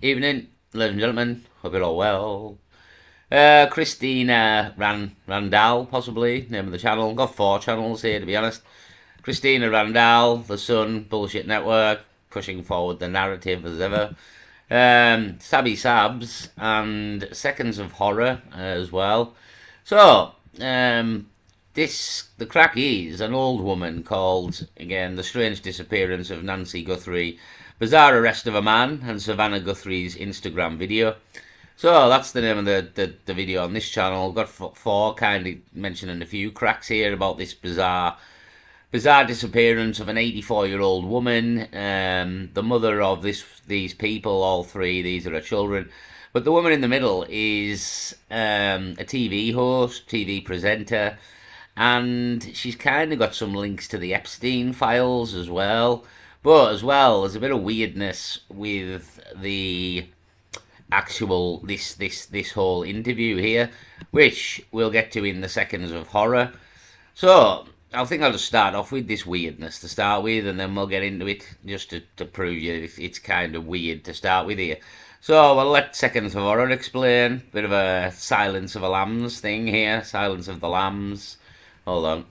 Evening, ladies and gentlemen. Hope you're all well. Christina Randall, possibly, name of the channel. Got 4 channels here, to be honest. Christina Randall, The Sun, Bullshit Network, pushing forward the narrative as ever. Sabby Sabs, and Seconds of Horror as well. So, the crack is an old woman called, again, The Strange Disappearance of Nancy Guthrie, Bizarre Arrest of a Man, and Savannah Guthrie's Instagram video. So that's the name of the video on this channel. Got 4, kind of mentioning a few cracks here about this bizarre disappearance of an 84-year-old woman, the mother of these people, all 3. These are her children. But the woman in the middle is a TV host, TV presenter, and she's kind of got some links to the Epstein files as well. But as well, there's a bit of weirdness with the actual this whole interview here, which we'll get to in the Seconds of Horror. So I think I'll just start off with this weirdness to start with, and then we'll get into it just to prove you it's kind of weird to start with here. So we'll let Seconds of Horror explain. Bit of a Silence of the Lambs thing here. Silence of the Lambs. Hold on.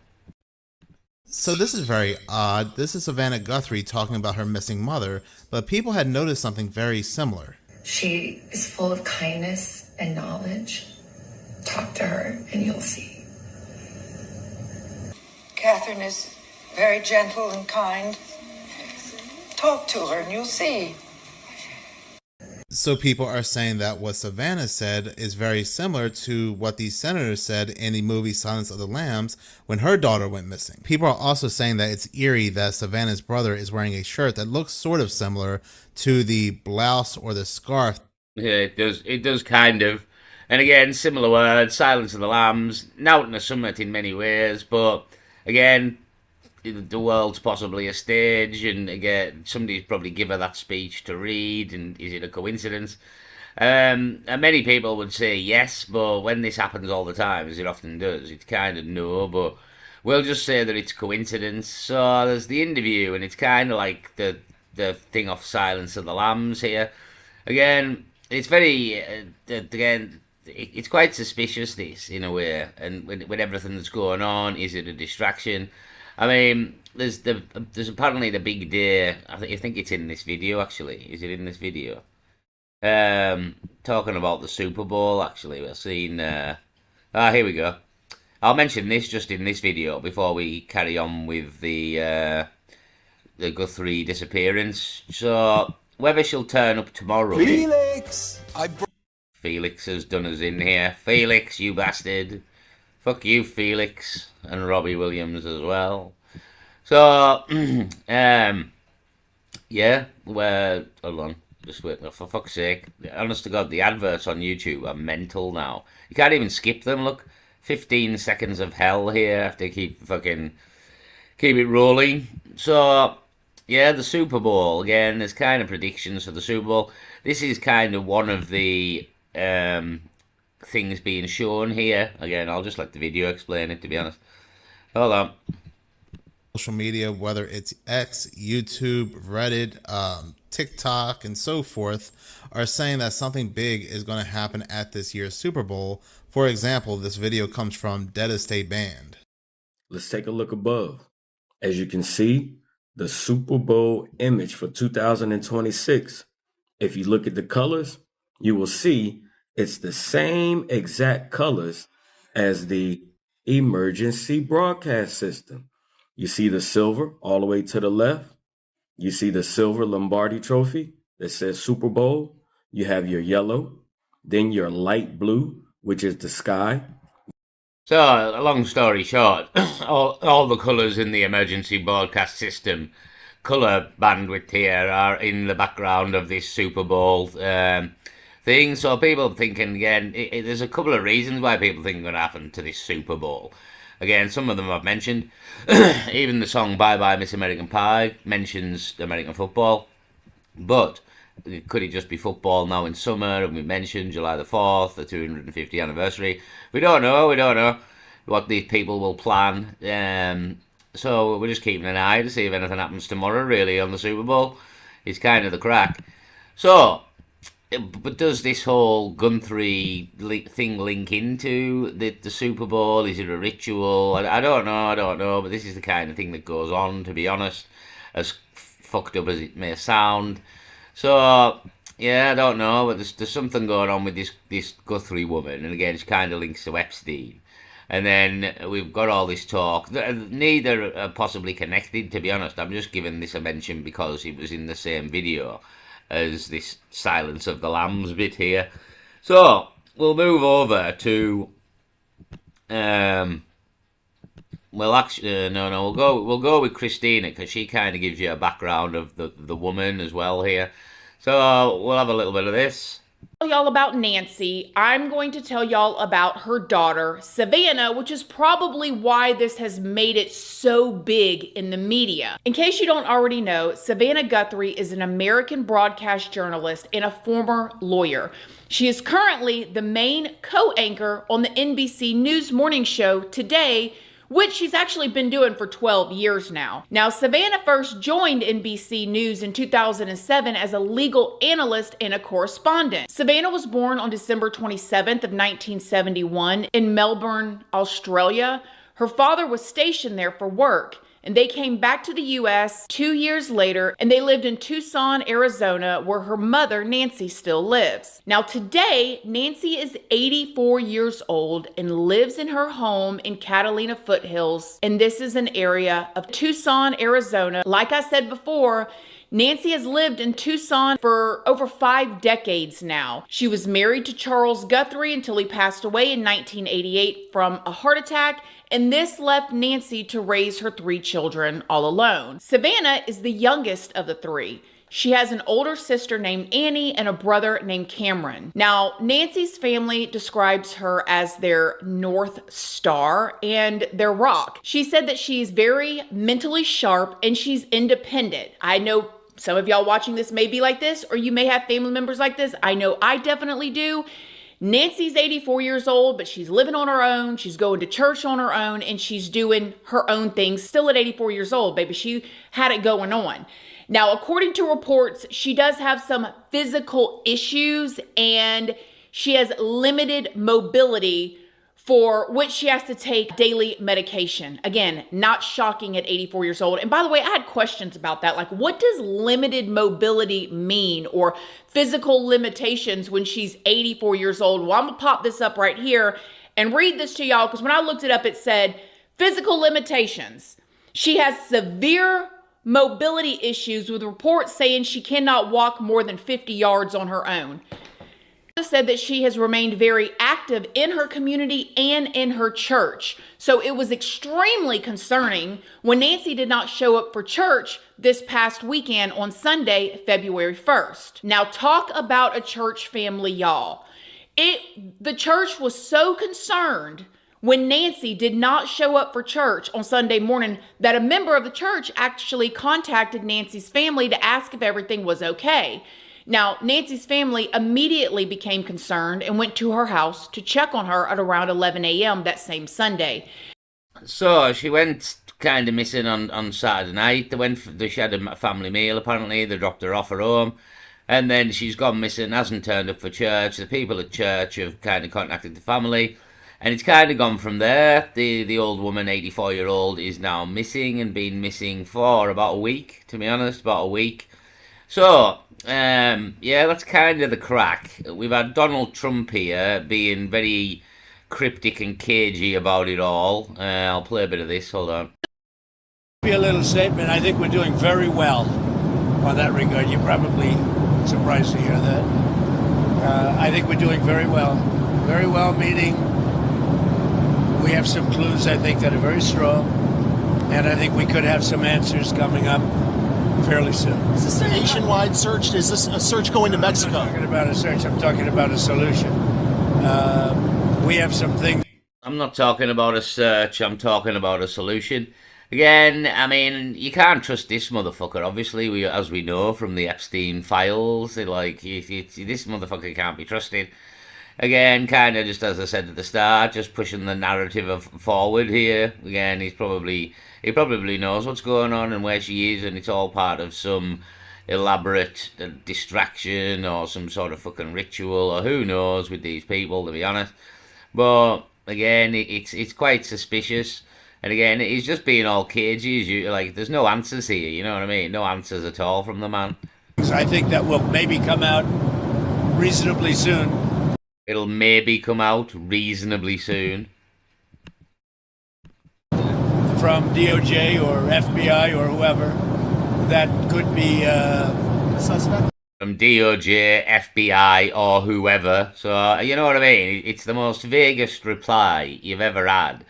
So this is very odd. This is Savannah Guthrie talking about her missing mother, but people had noticed something very similar. She is full of kindness and knowledge. Talk to her and you'll see. Catherine is very gentle and kind. Talk to her and you'll see. So people are saying that what Savannah said is very similar to what the senator said in the movie Silence of the Lambs when her daughter went missing. People are also saying that it's eerie that Savannah's brother is wearing a shirt that looks sort of similar to the blouse or the scarf. Yeah, it does. It does kind of. And again, similar words. Silence of the Lambs. Now in a summit in many ways, but again, the world's possibly a stage, and again, somebody's probably give her that speech to read, and is it a coincidence? And many people would say yes, but when this happens all the time, as it often does, it's kind of no, but we'll just say that it's coincidence. So there's the interview, and it's kind of like the thing off Silence of the Lambs here. Again, it's very, again, it's quite suspicious, this, in a way, and with everything that's going on, is it a distraction? I mean, there's apparently the big day. I think it's in this video. Actually, is it in this video? Talking about the Super Bowl. Actually, we're seeing. Here we go. I'll mention this just in this video before we carry on with the Guthrie disappearance. So whether she'll turn up tomorrow. Felix, Felix has done us in here. Felix, you bastard. Fuck you, Felix, and Robbie Williams as well. So, yeah, hold on, just wait, for fuck's sake. Honest to God, the adverts on YouTube are mental now. You can't even skip them, look. 15 seconds of hell here, I have to keep it rolling. So, yeah, the Super Bowl, again, there's kind of predictions for the Super Bowl. This is kind of one of the, things being shown here. Again, I'll just let the video explain it, to be honest. Hold on. Social media, whether it's X, YouTube, Reddit, TikTok, and so forth, are saying that something big is going to happen at this year's Super Bowl. For example, this video comes from Dead State Band. let's take a look above. As you can see, the Super Bowl image for 2026. If you look at the colors, you will see it's the same exact colors as the emergency broadcast system. You see the silver all the way to the left. You see the silver Lombardi trophy that says Super Bowl. You have your yellow, then your light blue, which is the sky. So, a long story short, all the colours in the emergency broadcast system, colour bandwidth here, are in the background of this Super Bowl thing. So people thinking, again, there's a couple of reasons why people think it's going to happen to this Super Bowl. Again, some of them I've mentioned. Even the song Bye Bye Miss American Pie mentions American football. But could it just be football now in summer? And we mentioned July the 4th, the 250th anniversary. We don't know what these people will plan. So we're just keeping an eye to see if anything happens tomorrow, really, on the Super Bowl. It's kind of the crack. So, but does this whole thing link into the Super Bowl? Is it a ritual? I don't know. But this is the kind of thing that goes on, to be honest, as fucked up as it may sound. So yeah, I don't know, but there's something going on with this Guthrie woman, and again, she kind of links to Epstein. And then we've got all this talk. Neither are possibly connected, to be honest. I'm just giving this a mention because it was in the same video as this Silence of the Lambs bit here. So we'll move over to well, actually, no, we'll go with Christina because she kind of gives you a background of the woman as well here. So we'll have a little bit of this. Tell y'all about Nancy. I'm going to tell y'all about her daughter, Savannah, which is probably why this has made it so big in the media. In case you don't already know, Savannah Guthrie is an American broadcast journalist and a former lawyer. She is currently the main co-anchor on the NBC News morning show Today, which she's actually been doing for 12 years now. Now, Savannah first joined NBC News in 2007 as a legal analyst and a correspondent. Savannah was born on December 27th of 1971 in Melbourne, Australia. Her father was stationed there for work, and they came back to the U.S. 2 years later, and they lived in Tucson, Arizona, where her mother, Nancy, still lives. Now, today, Nancy is 84 years old and lives in her home in Catalina Foothills, and this is an area of Tucson, Arizona. Like I said before, Nancy has lived in Tucson for over 5 decades now. She was married to Charles Guthrie until he passed away in 1988 from a heart attack, and this left Nancy to raise her 3 children all alone. Savannah is the youngest of the 3. She has an older sister named Annie and a brother named Cameron. Now, Nancy's family describes her as their North Star and their rock. She said that she's very mentally sharp and she's independent. I know some of y'all watching this may be like this, or you may have family members like this. I know I definitely do. Nancy's 84 years old, but she's living on her own. She's going to church on her own, and she's doing her own things still at 84 years old, baby. She had it going on. Now, according to reports, she does have some physical issues, and she has limited mobility, for which she has to take daily medication. Again, not shocking at 84 years old. And by the way, I had questions about that. Like, what does limited mobility mean, or physical limitations when she's 84 years old? Well, I'm gonna pop this up right here and read this to y'all, because when I looked it up, it said physical limitations. She has severe mobility issues, with reports saying she cannot walk more than 50 yards on her own. Said that she has remained very active in her community and in her church. So it was extremely concerning when Nancy did not show up for church this past weekend on Sunday, February 1st. Now, talk about a church family, y'all. The church was so concerned when Nancy did not show up for church on Sunday morning that a member of the church actually contacted Nancy's family to ask if everything was okay. Now, Nancy's family immediately became concerned and went to her house to check on her at around 11 a.m. that same Sunday. So she went kind of missing on Saturday night. She had a family meal, apparently. They dropped her off her home. And then she's gone missing, hasn't turned up for church. The people at church have kind of contacted the family. And it's kind of gone from there. The old woman, 84-year-old, is now missing, and been missing for about a week, to be honest, about a week. So, yeah, that's kind of the crack. We've had Donald Trump here being very cryptic and cagey about it all. I'll play a bit of this, hold on. Be a little statement. I think we're doing very well on that regard. You're probably surprised to hear that. I think we're doing very well. Very well, meaning we have some clues, I think, that are very strong. And I think we could have some answers coming up fairly soon. Is this a nationwide search? Is this a search going to Mexico? I'm not talking about a search. I'm talking about a solution. We have some things. I'm not talking about a search. I'm talking about a solution. Again, I mean, you can't trust this motherfucker. Obviously, as we know from the Epstein files, this motherfucker can't be trusted. Again, kind of just as I said at the start, just pushing the narrative forward here. Again, he probably knows what's going on and where she is, and it's all part of some elaborate distraction or some sort of fucking ritual or who knows with these people, to be honest. But again, it's quite suspicious. And again, he's just being all cagey. Like, there's no answers here. You know what I mean? No answers at all from the man. I think that will maybe come out reasonably soon. It'll maybe come out reasonably soon. From DOJ or FBI or whoever, that could be a suspect. From DOJ, FBI, or whoever. So, you know what I mean? It's the most vaguest reply you've ever had.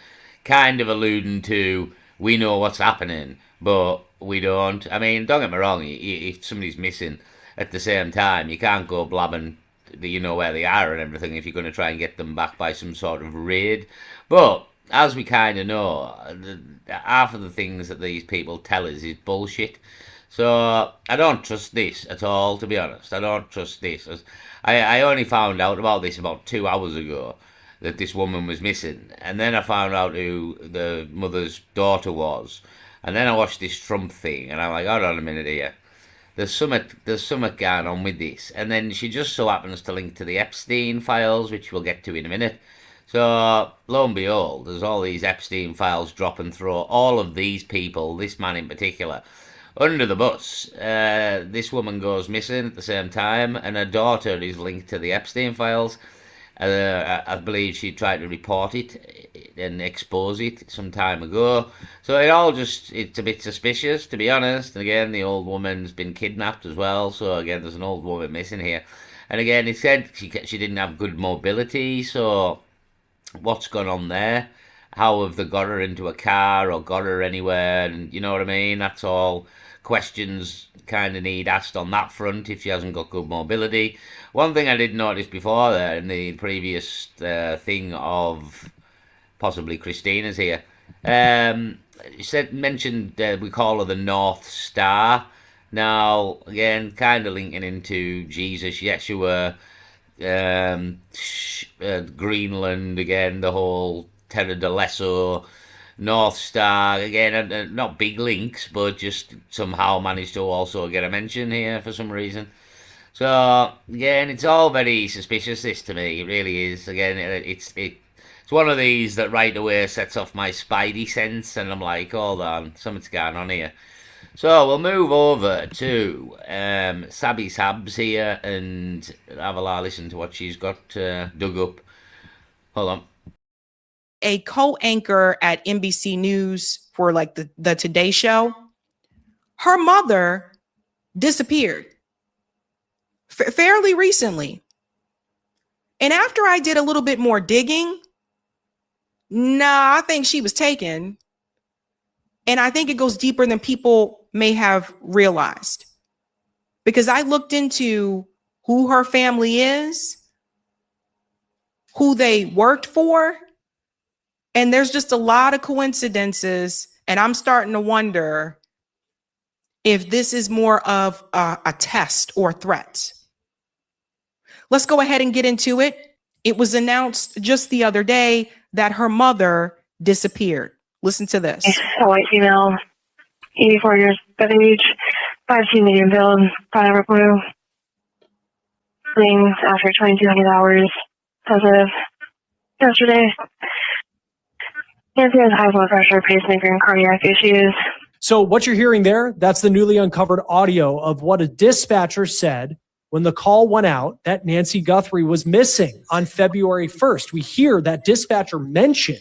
Kind of alluding to, we know what's happening, but we don't. I mean, don't get me wrong, if somebody's missing at the same time, you can't go blabbing that you know where they are and everything if you're going to try and get them back by some sort of raid. But as we kind of know, half of the things that these people tell us is bullshit. So I don't trust this at all, to be honest. I don't trust this. I only found out about this about 2 hours ago, that this woman was missing. And then I found out who the mother's daughter was. And then I watched this Trump thing, and I'm like, hold on a minute here. There's something going on with this. And then she just so happens to link to the Epstein files, which we'll get to in a minute. So, lo and behold, there's all these Epstein files drop and throw all of these people, this man in particular, under the bus. This woman goes missing at the same time, and her daughter is linked to the Epstein files. I believe she tried to report it and expose it some time ago. So it's a bit suspicious, to be honest. And again, the old woman's been kidnapped as well. So again, there's an old woman missing here. And again, it said she didn't have good mobility. So what's gone on there? How have they got her into a car or got her anywhere? And you know what I mean? That's all questions kind of need asked on that front if she hasn't got good mobility. One thing I did notice before there in the previous thing of possibly Christina's here, mentioned we call her the North Star. Now, again, kind of linking into Jesus, Yeshua, Greenland, again, the whole Terra del Leso, North Star, again, not big links, but just somehow managed to also get a mention here for some reason. So, again, it's all very suspicious, this, to me. It really is. Again, it's one of these that right away sets off my spidey sense, and I'm like, hold on, something's going on here. So, we'll move over to Sabby Sabs here, and have a listen to what she's got dug up. Hold on. A co-anchor at NBC News for like the Today Show, her mother disappeared fairly recently. And after I did a little bit more digging, I think she was taken. And I think it goes deeper than people may have realized, because I looked into who her family is, who they worked for, and there's just a lot of coincidences. And I'm starting to wonder if this is more of a test or threat. Let's go ahead and get into it. It was announced just the other day that her mother disappeared. Listen to this. A white female, 84 years of age, 5'2" medium build, powder blue, rings after 2,200 hours as of yesterday. Nancy has high blood pressure, pacemaker, and cardiac issues. So what you're hearing there, that's the newly uncovered audio of what a dispatcher said when the call went out that Nancy Guthrie was missing on February 1st. We hear that dispatcher mention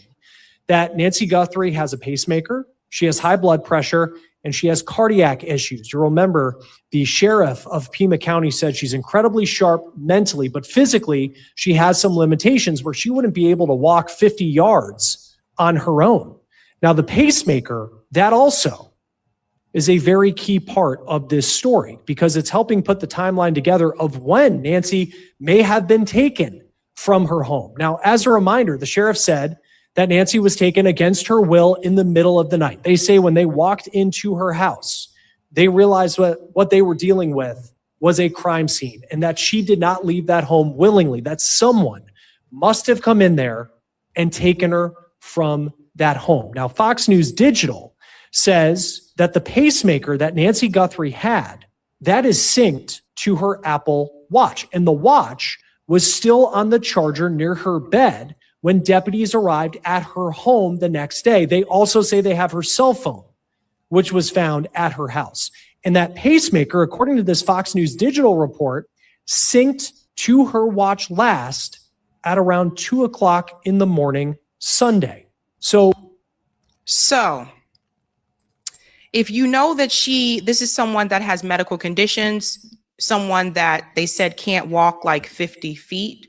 that Nancy Guthrie has a pacemaker, she has high blood pressure, and she has cardiac issues. You remember the sheriff of Pima County said she's incredibly sharp mentally, but physically she has some limitations where she wouldn't be able to walk 50 yards on her own. Now, the pacemaker, that also is a very key part of this story because it's helping put the timeline together of when Nancy may have been taken from her home. Now, as a reminder, the sheriff said that Nancy was taken against her will in the middle of the night. They say when they walked into her house, they realized what they were dealing with was a crime scene and that she did not leave that home willingly, that someone must have come in there and taken her from that home. Now, Fox News Digital says that the pacemaker that Nancy Guthrie had that is synced to her Apple Watch. And the watch was still on the charger near her bed when deputies arrived at her home the next day. They also say they have her cell phone, which was found at her house. And that pacemaker, according to this Fox News digital report, synced to her watch last at around 2 o'clock in the morning Sunday. So if you know that this is someone that has medical conditions, someone that they said can't walk like 50 feet,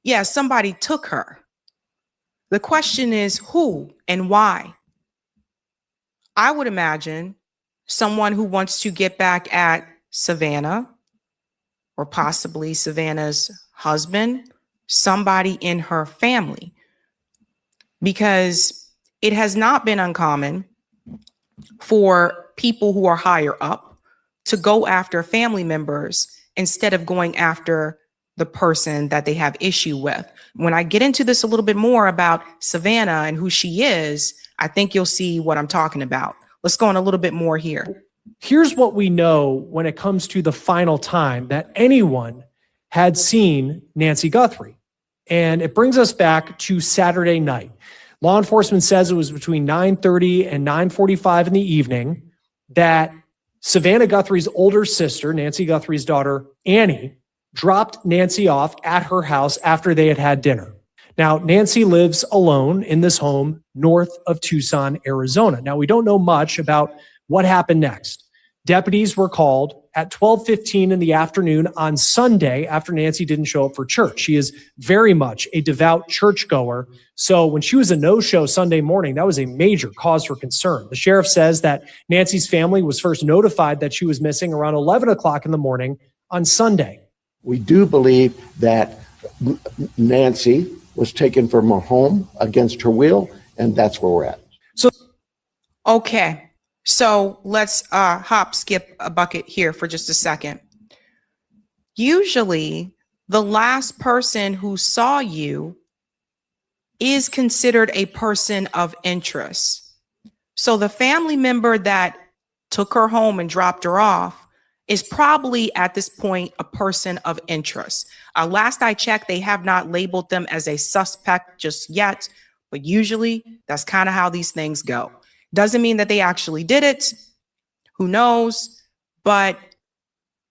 yeah, somebody took her. The question is who and why? I would imagine someone who wants to get back at Savannah, or possibly Savannah's husband, somebody in her family, because it has not been uncommon for people who are higher up to go after family members instead of going after the person that they have issue with. When I get into this a little bit more about Savannah and who she is, I think you'll see what I'm talking about. Let's go on a little bit more here. Here's what we know when it comes to the final time that anyone had seen Nancy Guthrie. And it brings us back to Saturday night. Law enforcement says it was between 9:30 and 9:45 in the evening that Savannah Guthrie's older sister, Nancy Guthrie's daughter, Annie, dropped Nancy off at her house after they had had dinner. Now, Nancy lives alone in this home north of Tucson, Arizona. Now, we don't know much about what happened next. Deputies were called at 12:15 in the afternoon on Sunday after Nancy didn't show up for church. She is very much a devout churchgoer. So when she was a no-show Sunday morning, that was a major cause for concern. The sheriff says that Nancy's family was first notified that she was missing around 11 o'clock in the morning on Sunday. We do believe that Nancy was taken from her home against her will, and that's where we're at. Okay. So let's skip a bucket here for just a second. Usually, the last person who saw you is considered a person of interest. So the family member that took her home and dropped her off is probably at this point a person of interest. Last I checked, they have not labeled them as a suspect just yet, but usually that's kind of how these things go. Doesn't mean that they actually did it. Who knows? But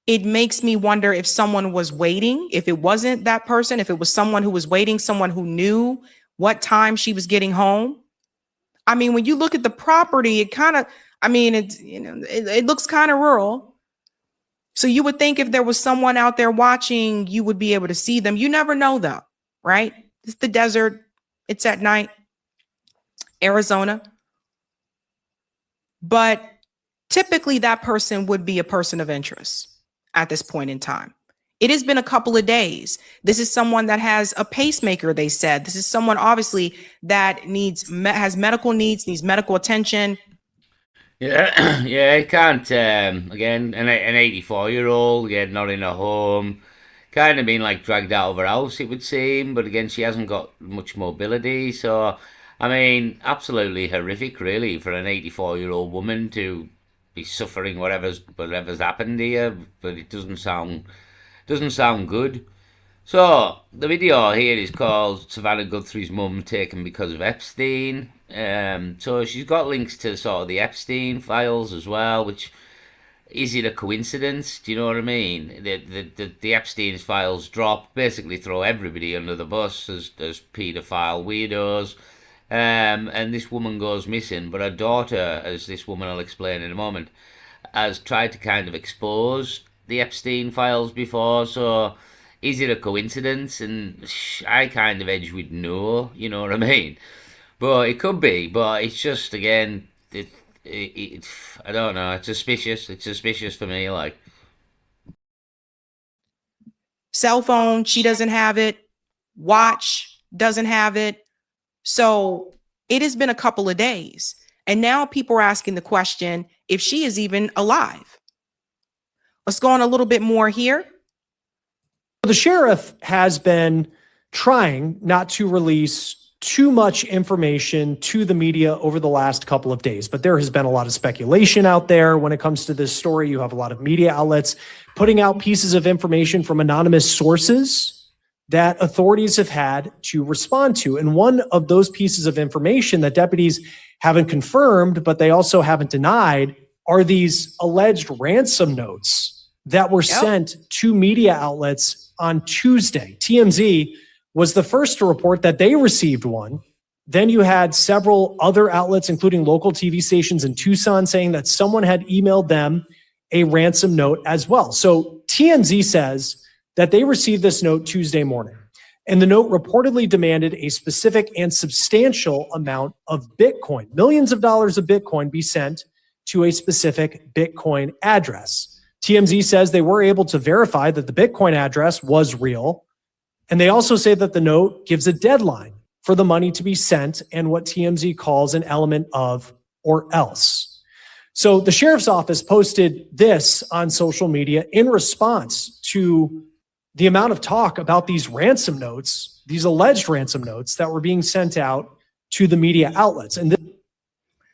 it makes me wonder if someone was waiting, if it wasn't that person, if it was someone who was waiting, someone who knew what time she was getting home. I mean, when you look at the property, it kind of, it looks kind of rural. So you would think if there was someone out there watching, you would be able to see them. You never know though, right? It's the desert. It's at night, Arizona. But typically that person would be a person of interest at this point in time. It has been a couple of days. This is someone that has a pacemaker, they said. This is someone obviously that has medical needs, needs medical attention. Yeah, yeah, it can't, again, an 84-year-old, again, not in a home, kind of been like dragged out of her house, it would seem, but again, she hasn't got much mobility, so, I mean, absolutely horrific, really, for an 84-year-old woman to be suffering whatever's happened here, but it doesn't sound good. So, the video here is called Savannah Guthrie's Mum Taken Because of Epstein. So she's got links to sort of the Epstein files as well, which, is it a coincidence? Do you know what I mean? The Epstein's files drop, basically throw everybody under the bus as paedophile weirdos. And this woman goes missing, but her daughter, as this woman will explain in a moment, has tried to kind of expose the Epstein files before, so is it a coincidence? And I kind of edge with no, you know what I mean? But it could be, but it's just, again, I don't know, it's suspicious. It's suspicious for me, like. Cell phone, she doesn't have it. Watch, doesn't have it. So it has been a couple of days. And now people are asking the question if she is even alive. Let's go on a little bit more here. The sheriff has been trying not to release too much information to the media over the last couple of days. But there has been a lot of speculation out there when it comes to this story. You have a lot of media outlets putting out pieces of information from anonymous sources that authorities have had to respond to. And one of those pieces of information that deputies haven't confirmed, but they also haven't denied, are these alleged ransom notes that were sent to media outlets on Tuesday. TMZ was the first to report that they received one. Then you had several other outlets, including local TV stations in Tucson, saying that someone had emailed them a ransom note as well. So TMZ says that they received this note Tuesday morning, and the note reportedly demanded a specific and substantial amount of Bitcoin, millions of dollars of Bitcoin, be sent to a specific Bitcoin address. TMZ says they were able to verify that the Bitcoin address was real, and they also say that the note gives a deadline for the money to be sent and what TMZ calls an element of or else. So the sheriff's office posted this on social media in response to the amount of talk about these ransom notes, these alleged ransom notes that were being sent out to the media outlets. And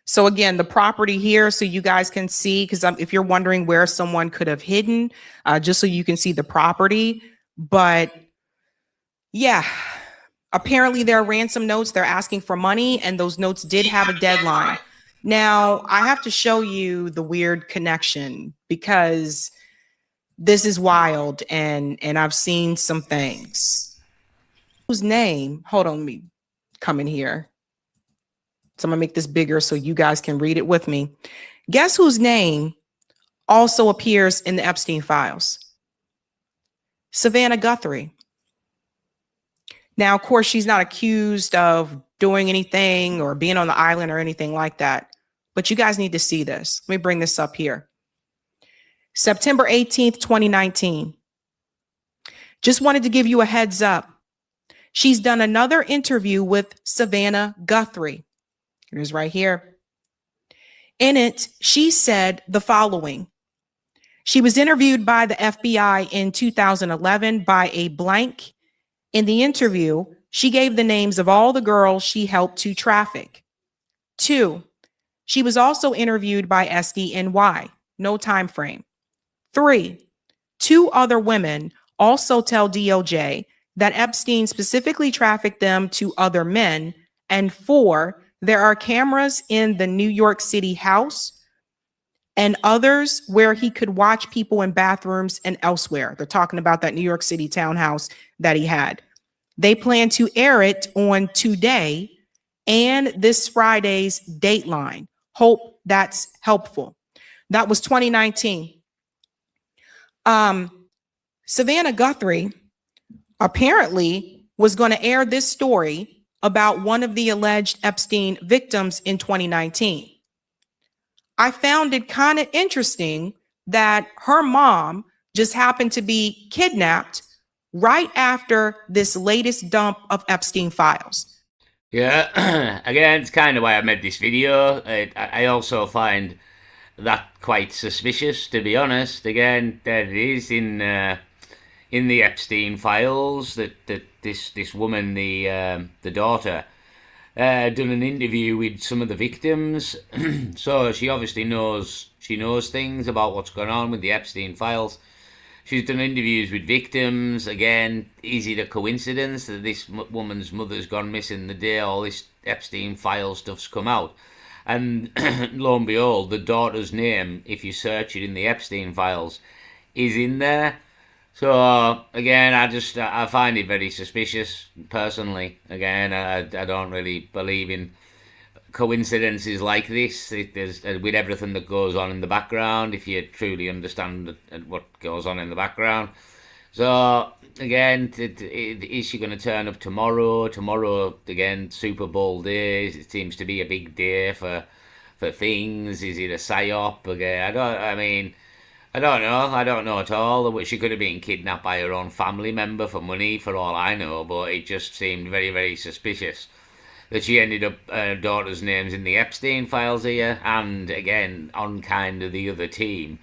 so again, the property here, so you guys can see, because if you're wondering where someone could have hidden, just so you can see the property. But yeah, apparently there are ransom notes. They're asking for money, and those notes did have a deadline. Now, I have to show you the weird connection, because this is wild, and I've seen some things. Whose name? Hold on, let me come in here. So I'm gonna make this bigger so you guys can read it with me. Guess whose name also appears in the Epstein files? Savannah Guthrie. Now, of course, she's not accused of doing anything or being on the island or anything like that, but you guys need to see this. Let me bring this up here. September 18th, 2019. Just wanted to give you a heads up. She's done another interview with Savannah Guthrie. It is right here. In it, she said the following. She was interviewed by the FBI in 2011 by a blank. In the interview, she gave the names of all the girls she helped to traffic. 2, she was also interviewed by SDNY. No time frame. 3, 2 other women also tell DOJ that Epstein specifically trafficked them to other men. And 4, there are cameras in the New York City house and others where he could watch people in bathrooms and elsewhere. They're talking about that New York City townhouse that he had. They plan to air it on today and this Friday's Dateline. Hope that's helpful. That was 2019. Savannah Guthrie apparently was going to air this story about one of the alleged Epstein victims in 2019. I found it kind of interesting that her mom just happened to be kidnapped right after this latest dump of Epstein files. Yeah, again, it's kind of why I made this video. I also find that quite suspicious, to be honest. Again, there it is in the Epstein files that this woman, the daughter, done an interview with some of the victims. So she obviously knows things about what's going on with the Epstein files. She's done interviews with victims. Again, is it a coincidence that this woman's mother's gone missing the day all this Epstein file stuff's come out? And lo and behold, the daughter's name, if you search it in the Epstein files, is in there. So again, I find it very suspicious personally. Again, I don't really believe in coincidences like this. There's with everything that goes on in the background, if you truly understand what goes on in the background. So again, is she going to turn up tomorrow? Tomorrow again, Super Bowl day. It seems to be a big day for things. Is it a psyop again? I don't know. I don't know at all. She could have been kidnapped by her own family member for money, for all I know. But it just seemed very, very suspicious that she ended up daughter's names in the Epstein files here, and again on kind of the other team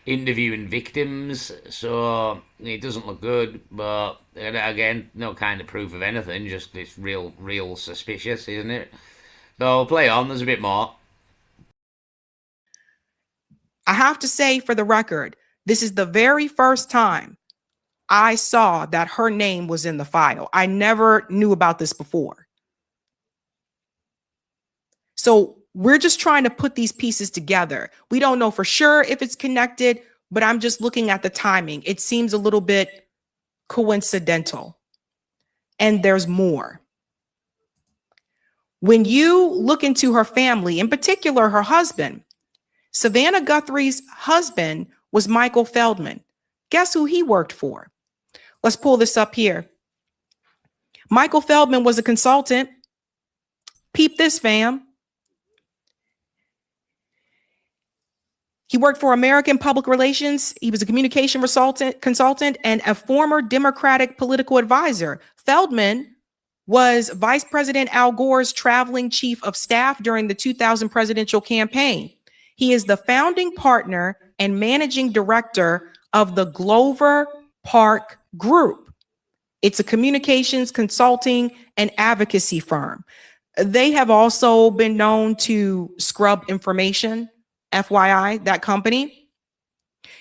interviewing victims, so it doesn't look good. But again, no kind of proof of anything, just it's real suspicious, isn't it? So play on. There's a bit more. I have to say, for the record, this is the very first time I saw that her name was in the file. I never knew about this before. So we're just trying to put these pieces together. We don't know for sure if it's connected, but I'm just looking at the timing. It seems a little bit coincidental. And there's more. When you look into her family, in particular her husband, Savannah Guthrie's husband was Michael Feldman. Guess who he worked for? Let's pull this up here. Michael Feldman was a consultant. Peep this, fam. He worked for American Public Relations. He was a communication consultant and a former Democratic political advisor. Feldman was Vice President Al Gore's traveling chief of staff during the 2000 presidential campaign. He is the founding partner and managing director of the Glover Park Group. It's a communications, consulting, and advocacy firm. They have also been known to scrub information, FYI, that company.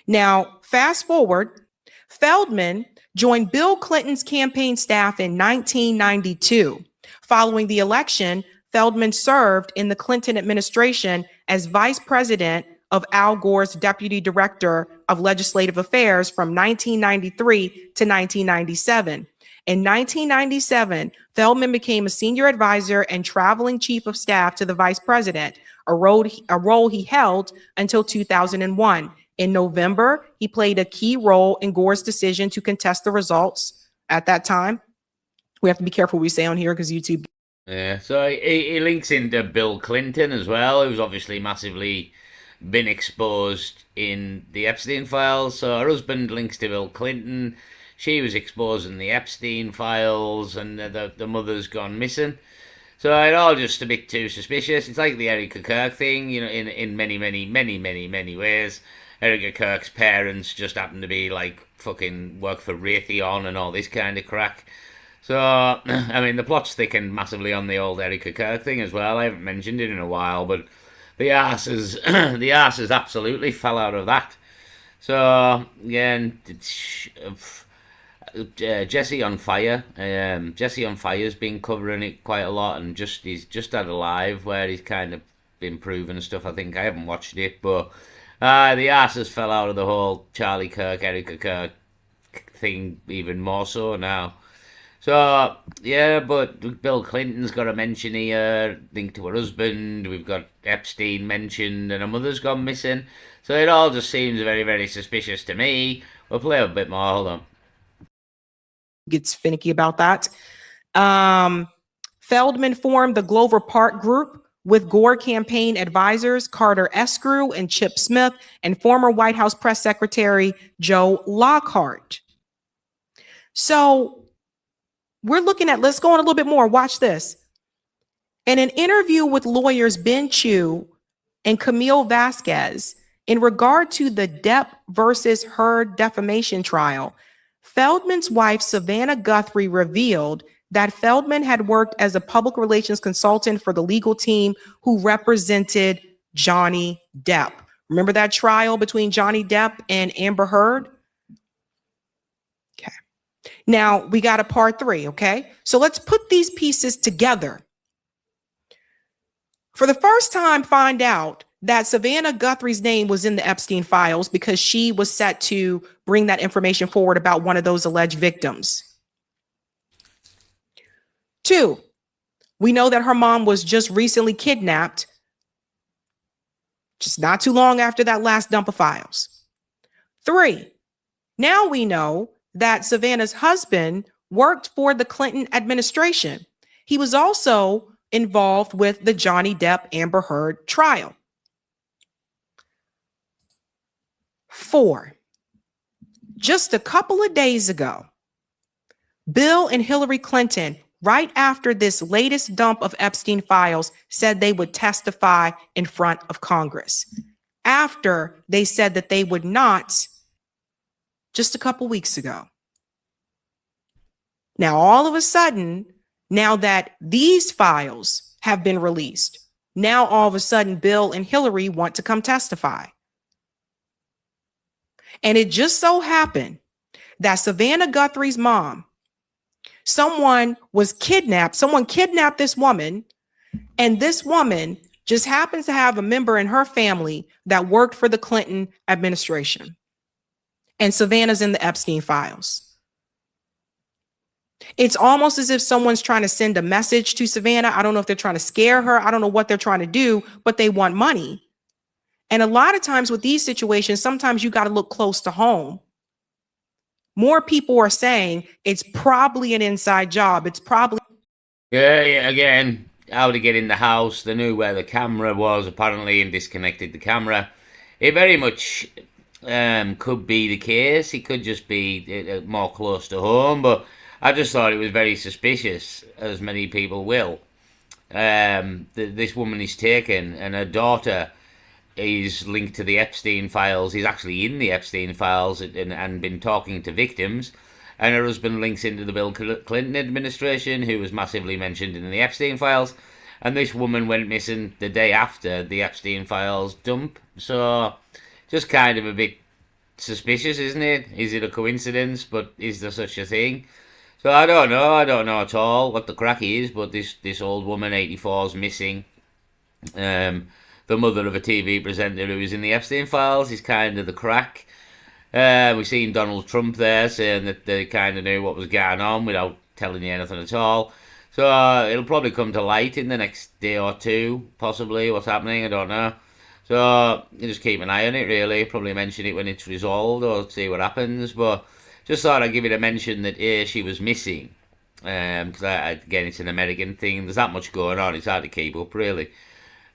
Now, fast forward, Feldman joined Bill Clinton's campaign staff in 1992. Following the election, Feldman served in the Clinton administration as vice president of Al Gore's deputy director of legislative affairs from 1993 to 1997. In 1997, Feldman became a senior advisor and traveling chief of staff to the vice president, a role he held until 2001. In November, he played a key role in Gore's decision to contest the results at that time. We have to be careful what we say on here because YouTube. Yeah, so he links into Bill Clinton as well, who's obviously massively been exposed in the Epstein files. So her husband links to Bill Clinton. She was exposed in the Epstein files, and the mother's gone missing. So it all just a bit too suspicious. It's like the Erica Kirk thing, you know, in many ways. Erica Kirk's parents just happen to be like fucking work for Raytheon and all this kind of crack. So, I mean, the plot's thickened massively on the old Erica Kirk thing as well. I haven't mentioned it in a while, but the asses, the asses absolutely fell out of that. So, again, Jesse on Fire. Jesse on Fire's been covering it quite a lot, and he's just had a live where he's kind of been proving and stuff. I think I haven't watched it, but the asses fell out of the whole Charlie Kirk, Erica Kirk thing even more so now. So, yeah, but Bill Clinton's got a mention here, linked to her husband. We've got Epstein mentioned, and her mother's gone missing. So it all just seems very suspicious to me. We'll play a bit more. Hold on. Gets finicky about that. Feldman formed the Glover Park Group with Gore campaign advisors Carter Eskew and Chip Smith and former White House press secretary Joe Lockhart. So we're looking at, let's go on a little bit more. Watch this. In an interview with lawyers Ben Chew and Camille Vasquez in regard to the Depp versus Heard defamation trial, Feldman's wife, Savannah Guthrie, revealed that Feldman had worked as a public relations consultant for the legal team who represented Johnny Depp. Remember that trial between Johnny Depp and Amber Heard? Okay. Now we got a part 3, okay? So let's put these pieces together. For the first time, find out that Savannah Guthrie's name was in the Epstein files because she was set to bring that information forward about one of those alleged victims. 2, we know that her mom was just recently kidnapped, just not too long after that last dump of files. 3, now we know that Savannah's husband worked for the Clinton administration. He was also involved with the Johnny Depp Amber Heard trial. 4, just a couple of days ago, Bill and Hillary Clinton, right after this latest dump of Epstein files, said they would testify in front of Congress. after they said that they would not just a couple weeks ago. Now, all of a sudden, now that these files have been released, now all of a sudden, Bill and Hillary want to come testify. And it just so happened that Savannah Guthrie's mom, someone kidnapped this woman, and this woman just happens to have a member in her family that worked for the Clinton administration. And Savannah's in the Epstein files. It's almost as if someone's trying to send a message to Savannah. I don't know if they're trying to scare her. I don't know what they're trying to do, but they want money. And a lot of times with these situations, sometimes you got to look close to home. More people are saying it's probably an inside job. It's probably. Yeah, again, how to get in the house. They knew where the camera was, apparently, and disconnected the camera. It very much could be the case. It could just be more close to home, but I just thought it was very suspicious, as many people will. This woman is taken, and her daughter is linked to the Epstein files. He's actually in the Epstein files and been talking to victims. And her husband links into the Bill Clinton administration, who was massively mentioned in the Epstein files. And this woman went missing the day after the Epstein files dump. So, just kind of a bit suspicious, isn't it? Is it a coincidence? But is there such a thing? So I don't know. I don't know at all what the crack is. But this old woman, 84, is missing. The mother of a TV presenter who was in the Epstein files is kind of the crack. We've seen Donald Trump there saying that they kind of knew what was going on without telling you anything at all. So it'll probably come to light in the next day or two, possibly, what's happening, I don't know. So you just keep an eye on it, really. Probably mention it when it's resolved or see what happens. But just thought I'd give it a mention that she was missing. Because again, it's an American thing. There's that much going on. It's hard to keep up, really.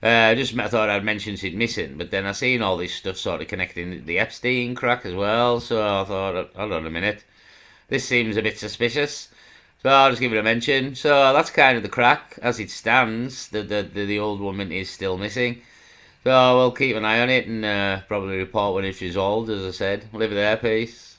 I thought I'd mention she'd missing, but then I seen all this stuff sort of connecting to the Epstein crack as well, so I thought, hold on a minute, this seems a bit suspicious, so I'll just give it a mention. So that's kind of the crack as it stands. The old woman is still missing, so we'll keep an eye on it and probably report when it's resolved, as I said. Live there, peace.